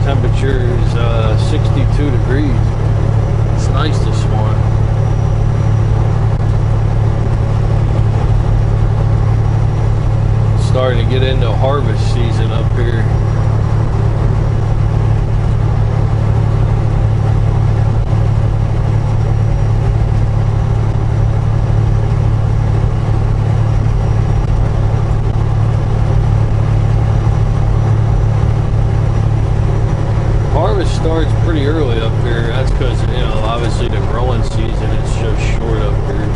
temperature is 62 degrees. It's nice this morning. Starting to get into harvest season up here. Starts pretty early up here. That's because, you know, obviously the growing season is so short up here.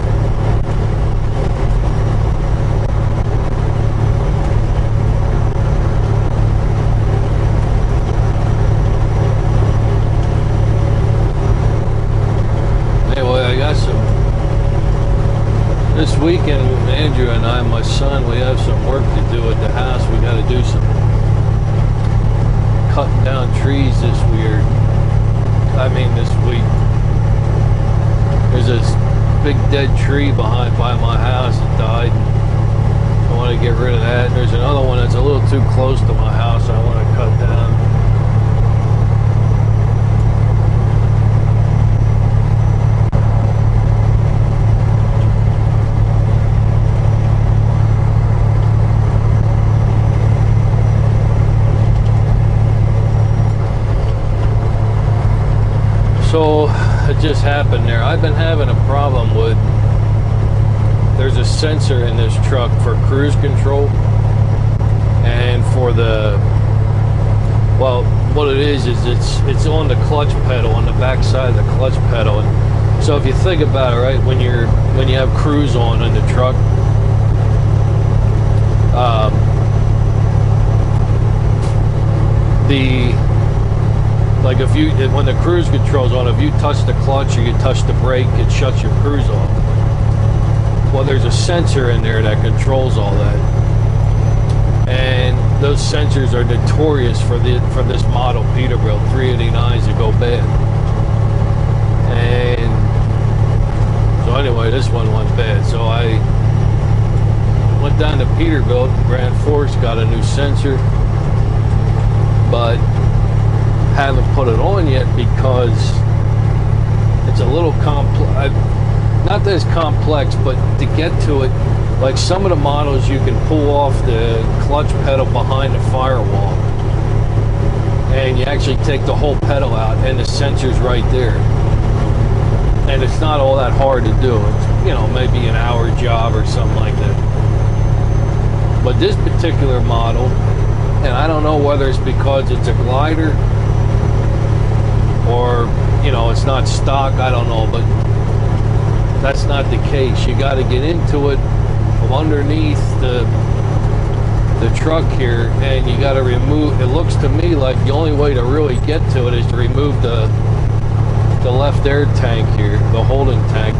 Anyway, I got some this weekend. Andrew and I, my son, we have some work to do at the house. We got to do some cutting down trees this week. There's this big dead tree by my house that died. I want to get rid of that. There's another one that's a little too close to my house I want to cut down. So it just happened there. I've been having a problem with, there's a sensor in this truck for cruise control and for the, well, what it is it's on the clutch pedal, on the back side of the clutch pedal. And so if you think about it, right, when you have cruise on in the truck, like when the cruise control's on, if you touch the clutch or you touch the brake, it shuts your cruise off. Well, there's a sensor in there that controls all that, and those sensors are notorious for this model Peterbilt 389s that go bad. And so anyway, this one went bad. So I went down to Peterbilt, Grand Forks, got a new sensor, but haven't put it on yet because it's a little complex. Not that it's complex, but to get to it, like some of the models, you can pull off the clutch pedal behind the firewall and you actually take the whole pedal out and the sensor's right there. And it's not all that hard to do. It's, you know, maybe an hour job or something like that. But this particular model, and I don't know whether it's because it's a glider or, you know, it's not stock, I don't know, but that's not the case. You got to get into it from underneath the truck here, and you got to remove, it looks to me like the only way to really get to it is to remove the left air tank here, the holding tank.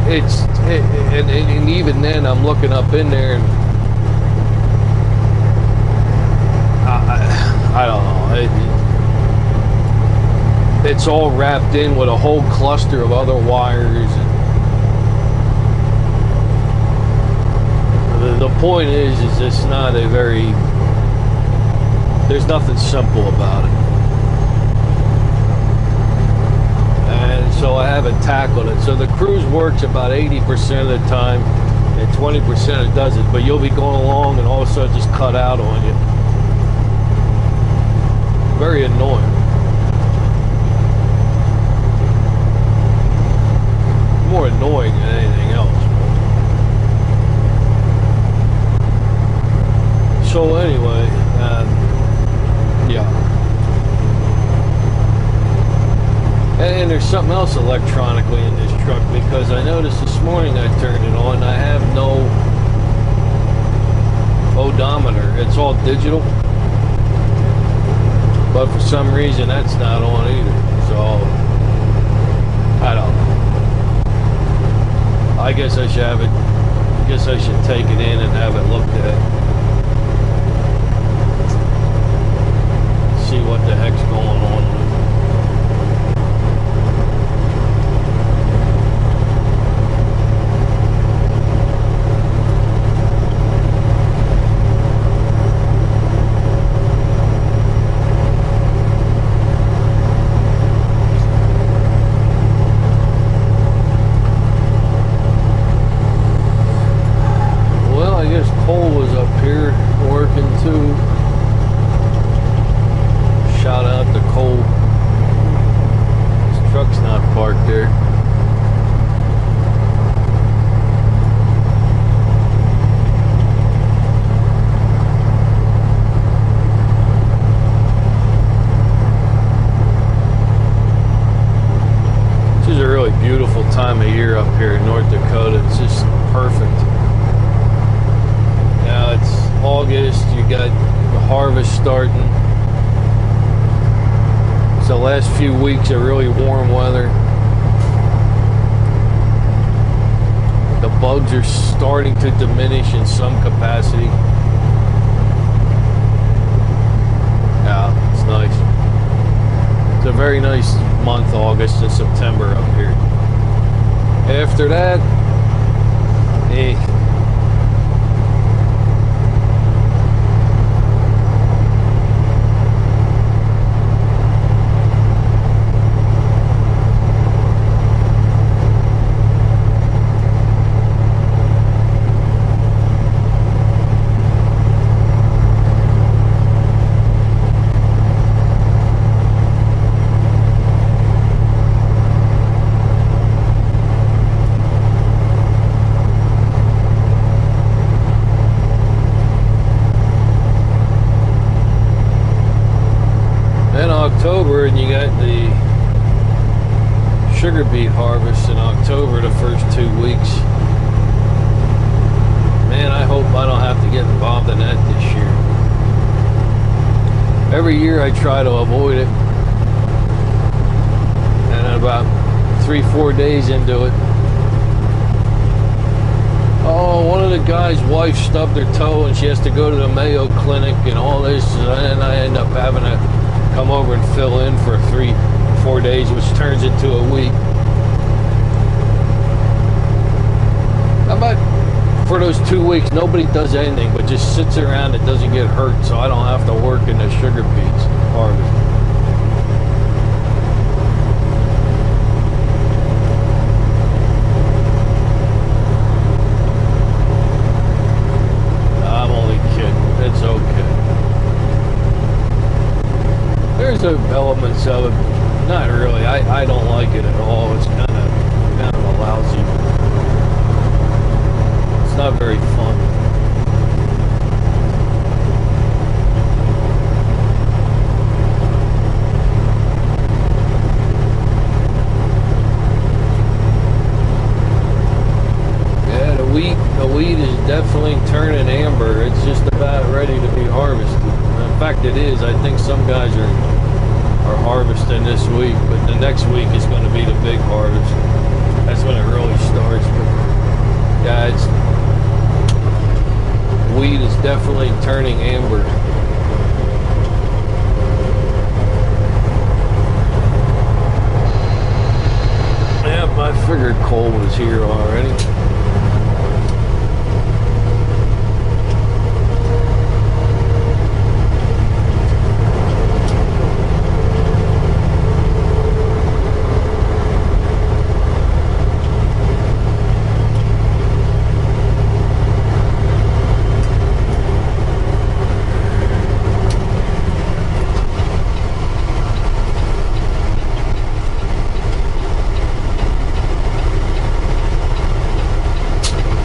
And even then I'm looking up in there and I don't know. It's all wrapped in with a whole cluster of other wires. The point is it's not a very, there's nothing simple about it. And so I haven't tackled it. So the cruise works about 80% of the time and 20% it doesn't, but you'll be going along and all of a sudden just cut out on you. Very annoying. More annoying than anything else. So anyway, yeah. And there's something else electronically in this truck, because I noticed this morning I turned it on, I have no odometer. It's all digital. But for some reason that's not on either. So I don't know. I guess I should have it. I guess I should take it in and have it looked at. See what the heck's going on with it. up here in North Dakota. It's just perfect. Now it's August, you got the harvest starting. It's the last few weeks of really warm weather. The bugs are starting to diminish in some capacity. Yeah, it's nice. It's a very nice month, August and September up here. After that, October, and you got the sugar beet harvest in October, the first 2 weeks. Man, I hope I don't have to get involved in that this year. Every year I try to avoid it, and about 3-4 days into it, oh, one of the guy's wife stubbed her toe and she has to go to the Mayo Clinic and all this, and I end up having to come over and fill in for 3-4 days, which turns into a week. How about for those 2 weeks, nobody does anything but just sits around and doesn't get hurt, so I don't have to work in the sugar beets harvest. I'm only kidding. It's okay. There's elements of it, not really. I don't like it at all. It's kind of a lousy. It's not very fun. Yeah, the wheat is definitely turning amber. It's just about ready to be harvested. In fact, it is. I think some guys are harvesting this week, but the next week is going to be the big harvest. That's when it really starts. But yeah, wheat is definitely turning amber. Yep, I figured coal was here already.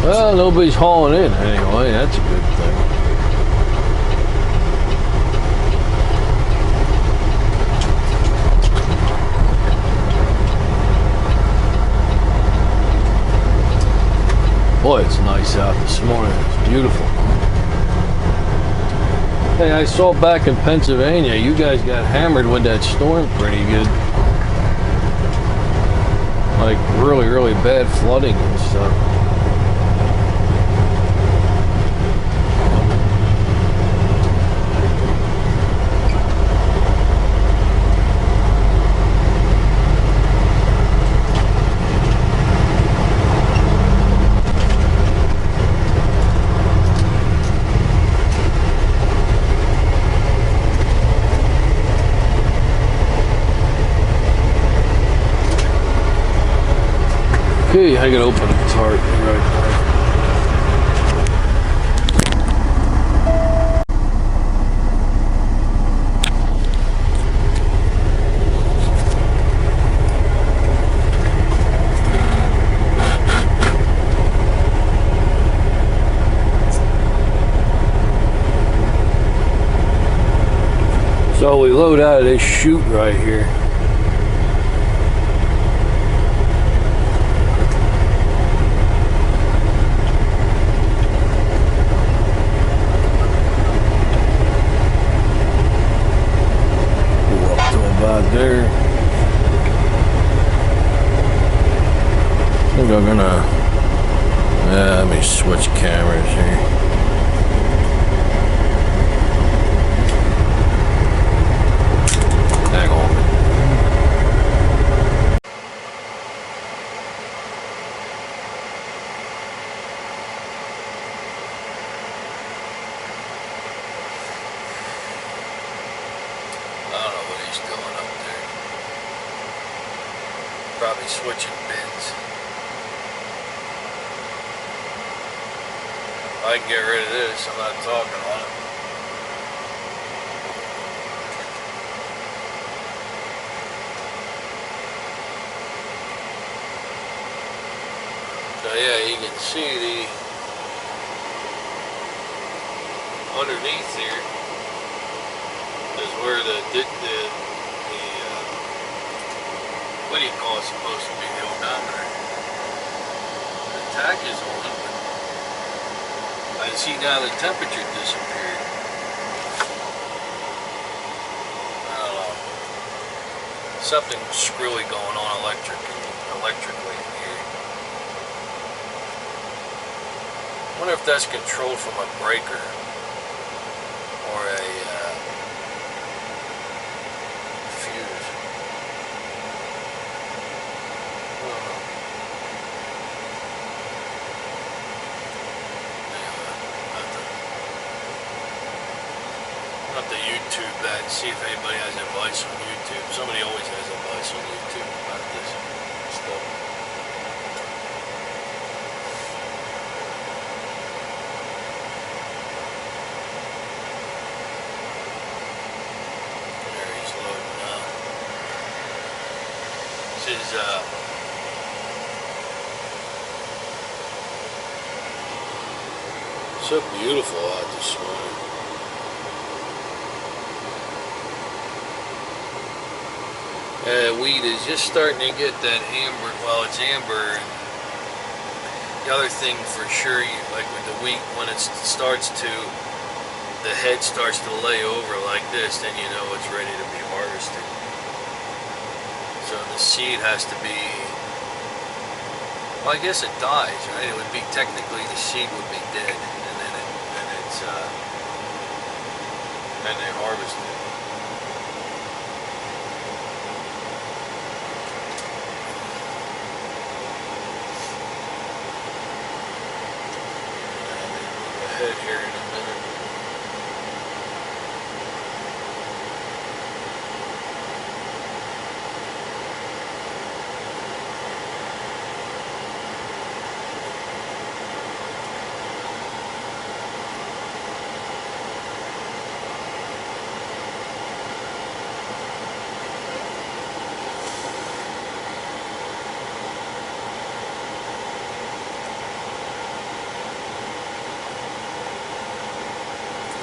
Well, nobody's hauling in anyway. That's a good thing. Boy, it's nice out this morning. It's beautiful. Hey, I saw back in Pennsylvania, you guys got hammered with that storm pretty good. Like really, really bad flooding and stuff. Okay, I can open the tarp right quick. So we load out of this chute right here. out there. I think I'm gonna, let me switch cameras here. Hang on. I don't know what he's doing up there. Probably switching bins. I can get rid of this. I'm not talking on it. So yeah, you can see the underneath here is where the what do you call it, supposed to be, the odometer. The tach is on, but I see now the temperature disappeared. I don't know. Something screwy going on electrically in here. I wonder if that's controlled from a breaker or a fuse. I'll have to YouTube that and see if anybody has advice on YouTube. Somebody always has advice on YouTube about this stuff. There he's loading up. This is so beautiful out this morning. Wheat is just starting to get that amber. Well, it's amber. The other thing for sure, like with the wheat, when it starts to, the head starts to lay over like this, then you know it's ready to be harvested. So the seed has to be, well, I guess it dies, right? It would be, technically the seed would be dead, and then they harvest it. Head here in a minute.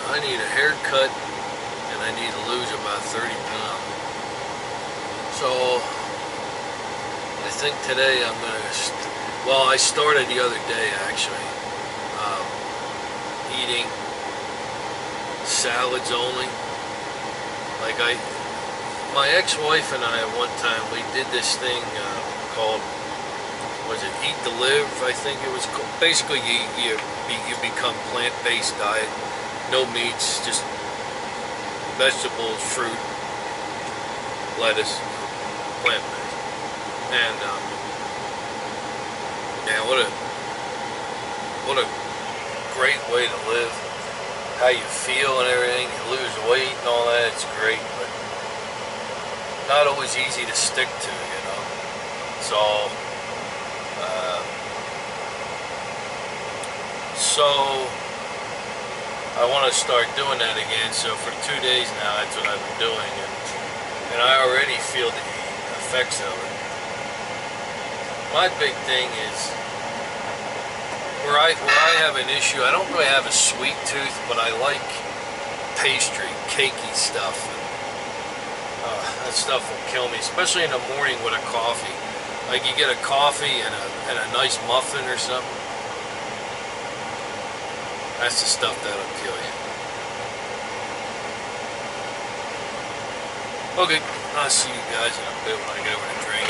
I need a haircut and I need to lose about 30 pounds. So I think today I'm gonna, well, I started the other day actually, eating salads only. Like my ex-wife and I at one time, we did this thing called, was it Eat to Live? I think it was called. Basically you become plant-based diet. No meats, just vegetables, fruit, lettuce, plant-based. And man, what a great way to live. How you feel and everything, you lose weight and all that, it's great, but not always easy to stick to, you know. So I want to start doing that again. So for 2 days now, that's what I've been doing, and I already feel the effects of it. My big thing is where I have an issue. I don't really have a sweet tooth, but I like pastry, cakey stuff. That stuff will kill me, especially in the morning with a coffee. Like you get a coffee and a nice muffin or something. That's the stuff that'll kill you. Okay, I'll see you guys in a bit when I get over to drink.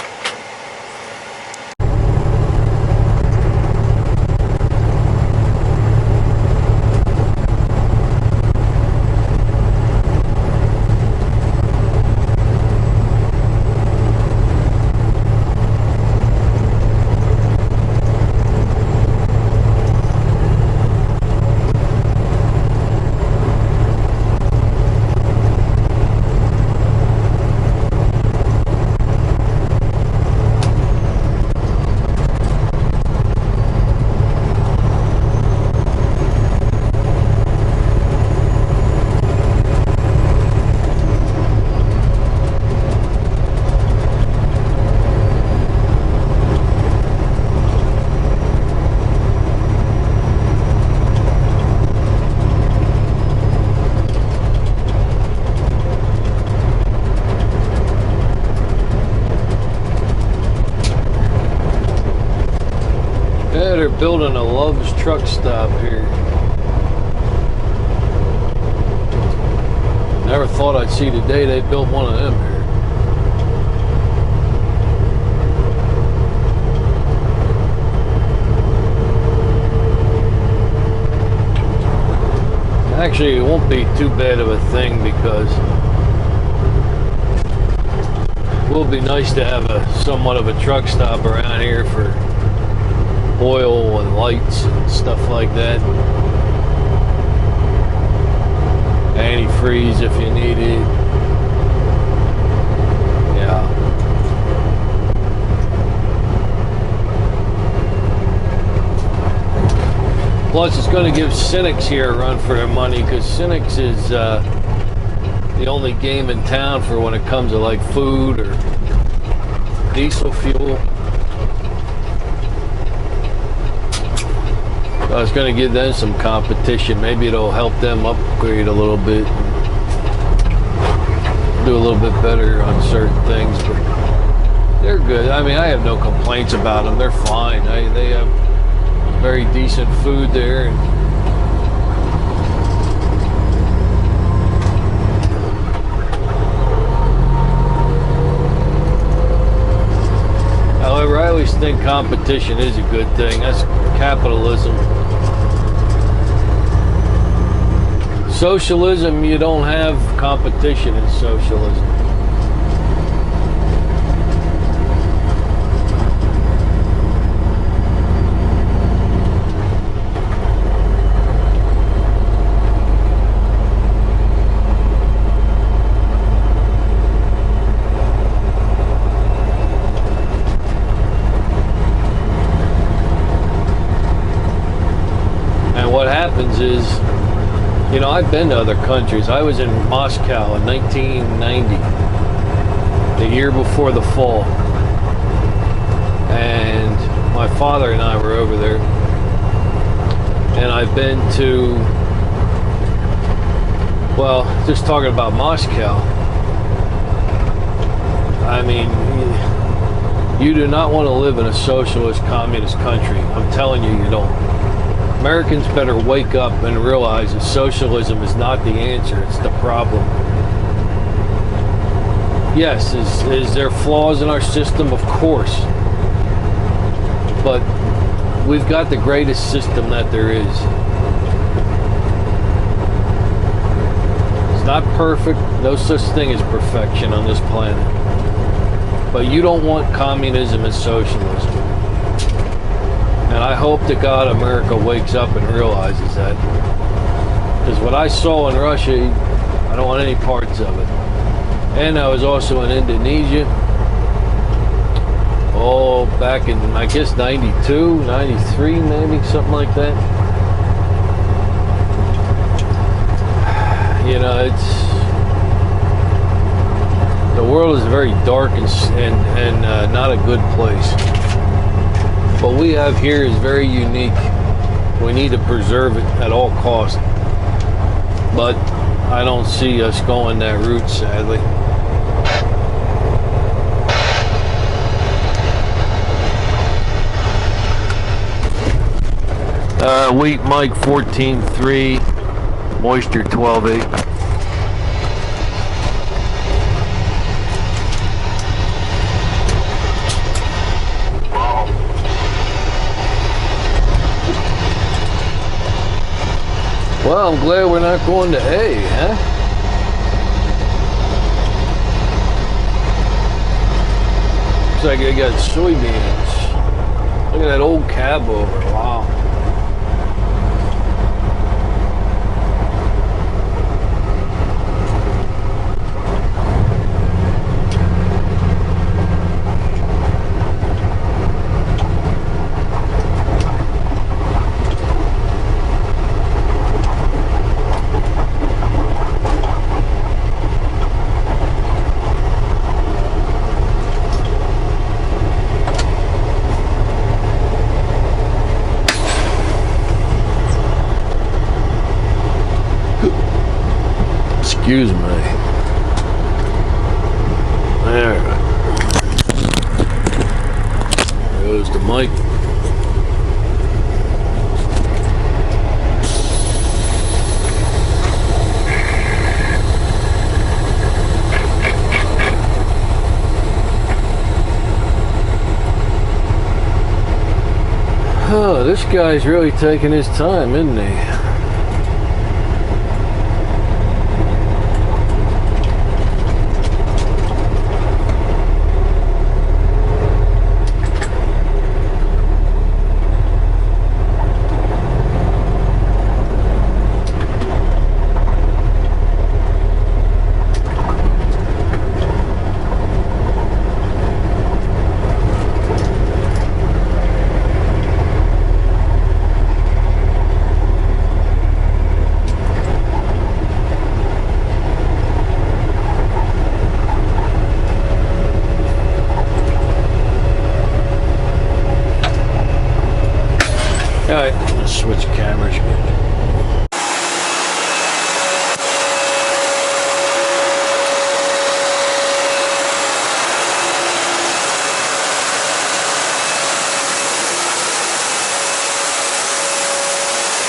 Yeah, they're building a Love's truck stop here. Never thought I'd see the day they built one of them here. Actually, it won't be too bad of a thing because it will be nice to have somewhat of a truck stop around here for oil and lights and stuff like that. Antifreeze if you need it. Yeah. Plus, it's going to give Cynics here a run for their money because Cynics is the only game in town for when it comes to like food or diesel fuel. I was going to give them some competition. Maybe it'll help them upgrade a little bit, do a little bit better on certain things. But they're good. I mean, I have no complaints about them. They're fine. They have very decent food there. And however, I always think competition is a good thing. That's capitalism. Socialism, you don't have competition in socialism. And what happens is, you know, I've been to other countries. I was in Moscow in 1990, the year before the fall. And my father and I were over there. And I've been to, well, just talking about Moscow. I mean, you do not want to live in a socialist, communist country. I'm telling you, you don't. Americans better wake up and realize that socialism is not the answer, it's the problem. Yes, is there flaws in our system? Of course. But we've got the greatest system that there is. It's not perfect, no such thing as perfection on this planet. But you don't want communism and socialism. And I hope to God America wakes up and realizes that. Because what I saw in Russia, I don't want any parts of it. And I was also in Indonesia. Oh, back in, I guess, 92, 93, maybe, something like that. You know, the world is very dark and not a good place. What we have here is very unique. We need to preserve it at all costs. But I don't see us going that route, sadly. Wheat Mike 14.3, moisture 12.8. Well, I'm glad we're not going to A, huh? Looks like they got soybeans. Look at that old cab over. Wow. Excuse me. There. There goes the mic. Oh, this guy's really taking his time, isn't he? Alright, let's switch cameras again.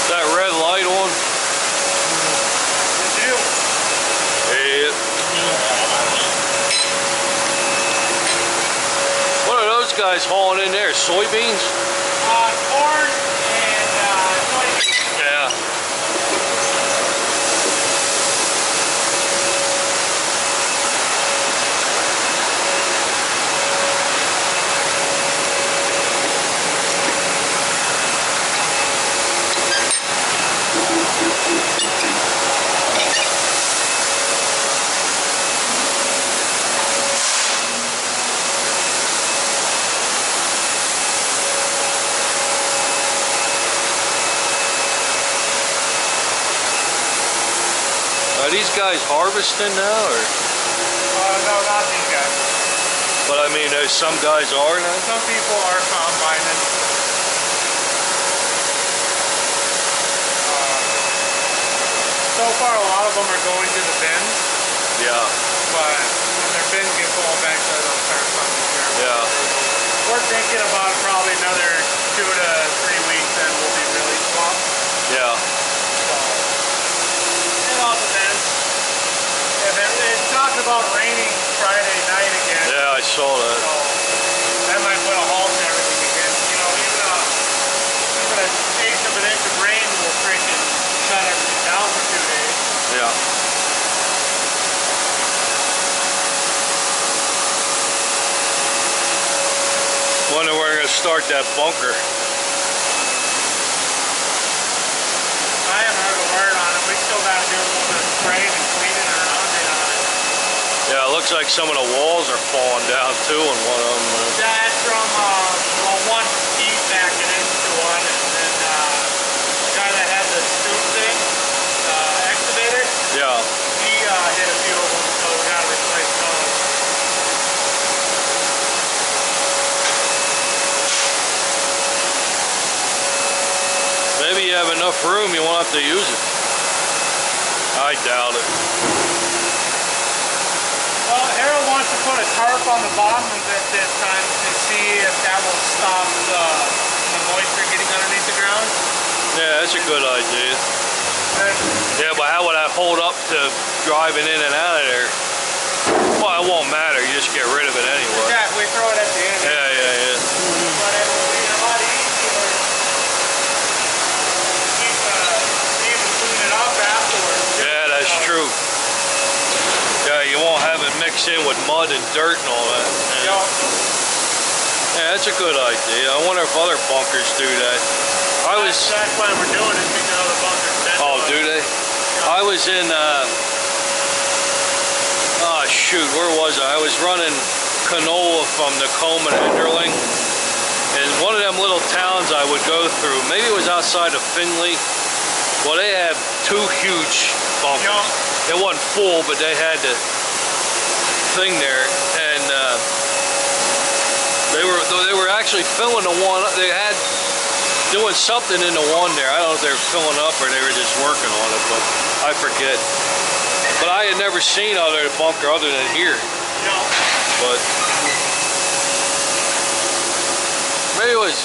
That red light on? Did you? Yeah. What are those guys hauling in there? Soybeans? Corn and soybeans. Yeah. Are these guys harvesting now, or? No, not these guys. But I mean, there's some guys are now. Some people are combining. So far, a lot of them are going to the bins. Yeah. But when their bins get full, eventually they'll start coming here. Yeah. We're thinking about probably another 2 to 3 weeks, and we'll be really swamped. Yeah. It all depends. If it's talking about raining Friday night again. Yeah, I saw that. So that might put a halt to everything again. You know, even an eighth of an inch of rain will freaking shut everything down for 2 days. Yeah. Wonder where we're gonna start that bunker. I haven't heard a word on it. We still got to do a little bit of spraying and cleaning around it on it. Yeah, it looks like some of the walls are falling down too in one of them. That's from one piece backing into one, and then the guy that had the scoop thing, the excavator, Yeah. he hit a few of them, so we got to replace those. Maybe you have enough room, you won't have to use it. I doubt it. Well, Harold wants to put a tarp on the bottom of it this time to see if that will stop the moisture getting underneath the ground. Yeah, that's a good idea. Yeah, but how would I hold up to driving in and out of there? Well, it won't matter. You just get rid of it anyway. Exactly. We throw it at the end. Yeah. But it will be a lot easier to even clean it up mix in with mud and dirt and all that. Yeah. Yeah, that's a good idea. I wonder if other bunkers do that. That's why we're doing it, because other bunkers. Oh, do they? I was in, oh shoot, where was I? I was running canola from Tacoma to Enderling. And one of them little towns I would go through, maybe it was outside of Findlay. Well, they have two huge bunkers. Yeah. It wasn't full, but they had the thing there. And they were actually filling the one. They had doing something in the one there. I don't know if they were filling up or they were just working on it, but I forget. But I had never seen other bunker other than here. No. But maybe it was,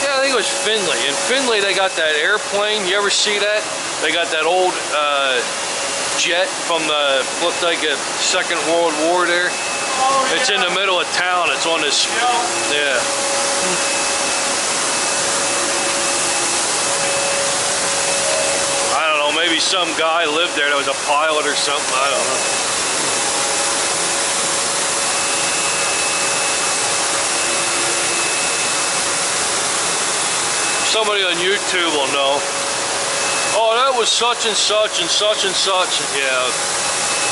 yeah, I think it was Findlay. In Findlay, they got that airplane. You ever see that? They got that old jet from the, looked like a Second World War there. Oh, it's in the middle of town. It's on this, yeah. I don't know, maybe some guy lived there that was a pilot or something. I don't know. Somebody on YouTube will know. Oh, that was such and such and such and such. Yeah.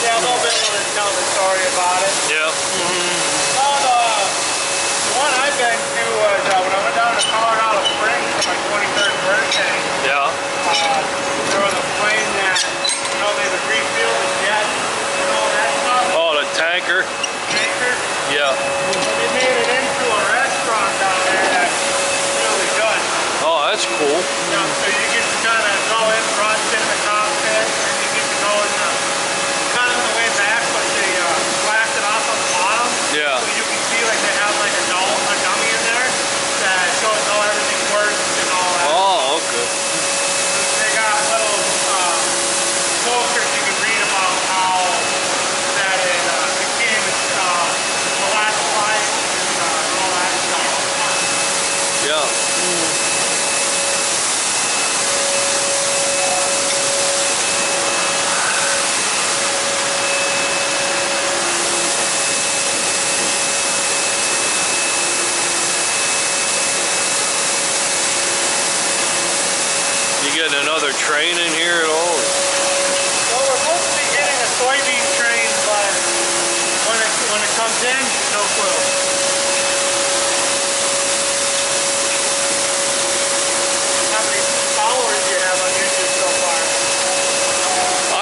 Yeah, a little bit when they tell the story about it. Yeah. Well, the one I've been to was when I went down to Colorado Springs for my 23rd birthday. Yeah. There was a plane that, you know, they would refuel the jet and all that stuff. Oh, the tanker. Tanker. Yeah. They made it into a restaurant down there that's really good. Oh, that's cool. You know, so you get to kind of go in front in the cockpit, and you get to go in the, kind of on the way back, but they blast it off on the bottom. Yeah. So you can see like they have like a dummy in there that shows how everything works and all that. Oh, okay. They got little posters you can read about how that it became the last flight and all that stuff. Yeah. Getting another train in here at all? Well, we're supposed to be getting a soybean train, but when it comes in, no clue. How many followers do you have on YouTube so far?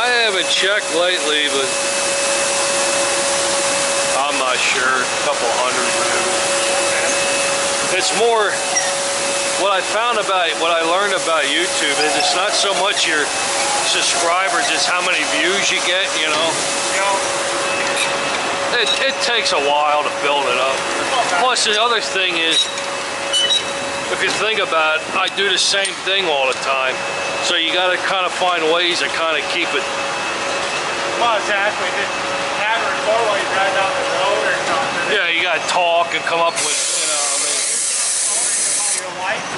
I haven't checked lately, but I'm not sure. A couple hundred maybe. It's more. What I found about, what I learned about YouTube is it's not so much your subscribers, it's how many views you get, you know. It takes a while to build it up. Plus the other thing is, if you think about it, I do the same thing all the time. So you got to kind of find ways to kind of keep it. Well, exactly. Just have it record while you drive down the road or something. Yeah, you got to talk and come up with, you know, I mean.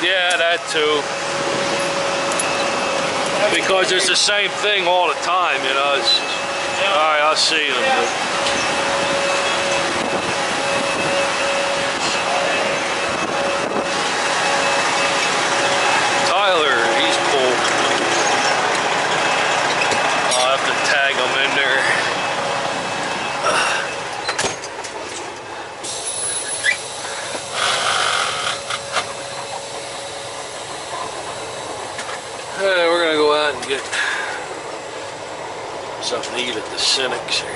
Yeah, that too. Because it's the same thing all the time, you know. It's just, all right, I'll see you. Tyler, he's cool. I'll have to tag him in there. Hey, we're gonna go out and get something to eat at the Cynics here.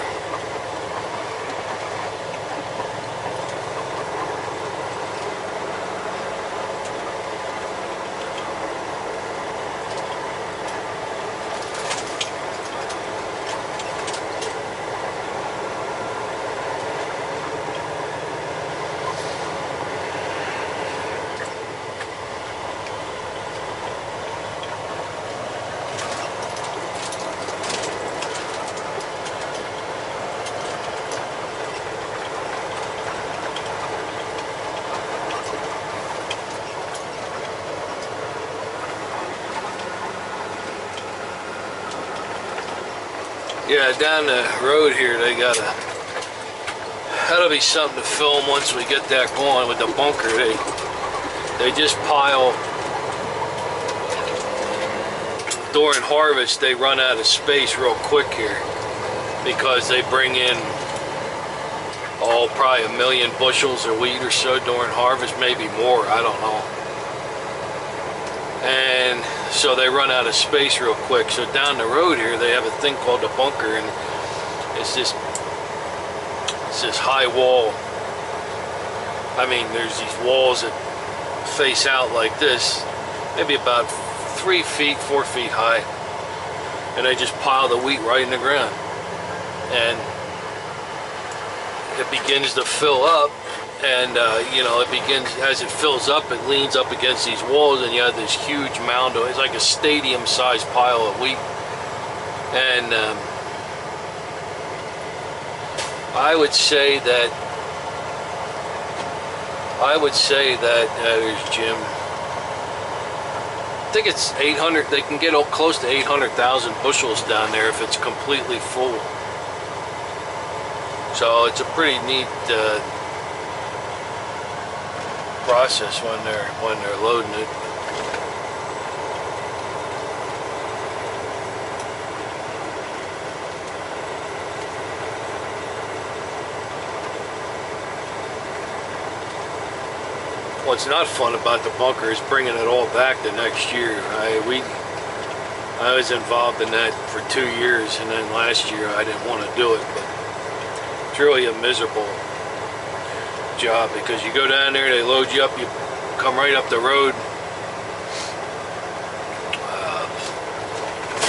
Yeah, down the road here, they got that'll be something to film once we get that going with the bunker. They just pile, during harvest, they run out of space real quick here because they bring in, probably 1 million bushels of wheat or so during harvest, maybe more, I don't know. And so they run out of space real quick. So down the road here, they have a thing called the bunker, and it's this high wall. I mean, there's these walls that face out like this, maybe about 3 feet, 4 feet high, and they just pile the wheat right in the ground, and it begins to fill up, and you know, it begins, as it fills up, it leans up against these walls, and you have this huge mound of, it's like a stadium-sized pile of wheat. And I would say that there's Jim. I think it's 800. They can get close to 800,000 bushels down there if it's completely full. So it's a pretty neat process when they're loading it. What's not fun about the bunker is bringing it all back the next year. I was involved in that for 2 years, and then last year I didn't want to do it, but it's really a miserable job because you go down there, they load you up, you come right up the road,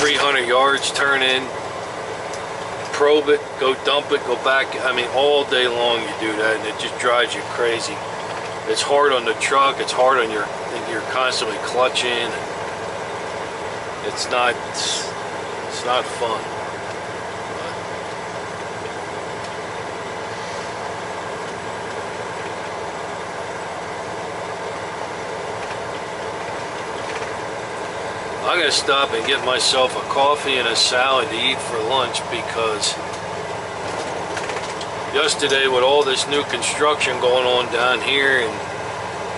300 yards, turn in, probe it, go dump it, go back. I mean, all day long you do that, and it just drives you crazy. It's hard on the truck, it's hard on you're constantly clutching, and it's not fun. I'm gonna stop and get myself a coffee and a salad to eat for lunch, because yesterday, with all this new construction going on down here and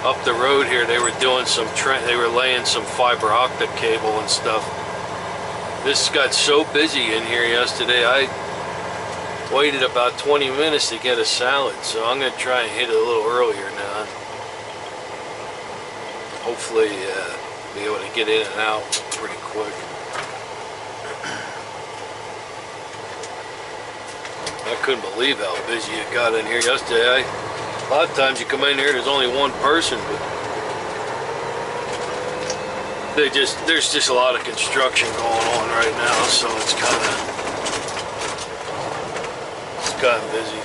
up the road here, they were doing they were laying some fiber optic cable and stuff. This got so busy in here yesterday, I waited about 20 minutes to get a salad, so I'm gonna try and hit it a little earlier now. Hopefully be able to get in and out pretty quick. I couldn't believe how busy it got in here yesterday. A lot of times you come in here, there's only one person, but there's just a lot of construction going on right now, so it's kind of busy.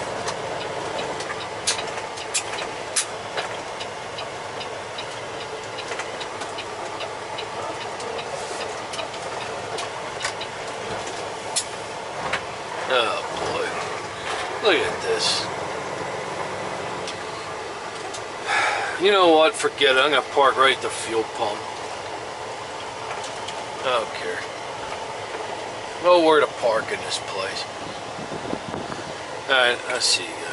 Oh boy, look at this. You know what, forget it, I'm gonna park right at the fuel pump. I don't care. Know where to park in this place. Alright, I'll see you guys.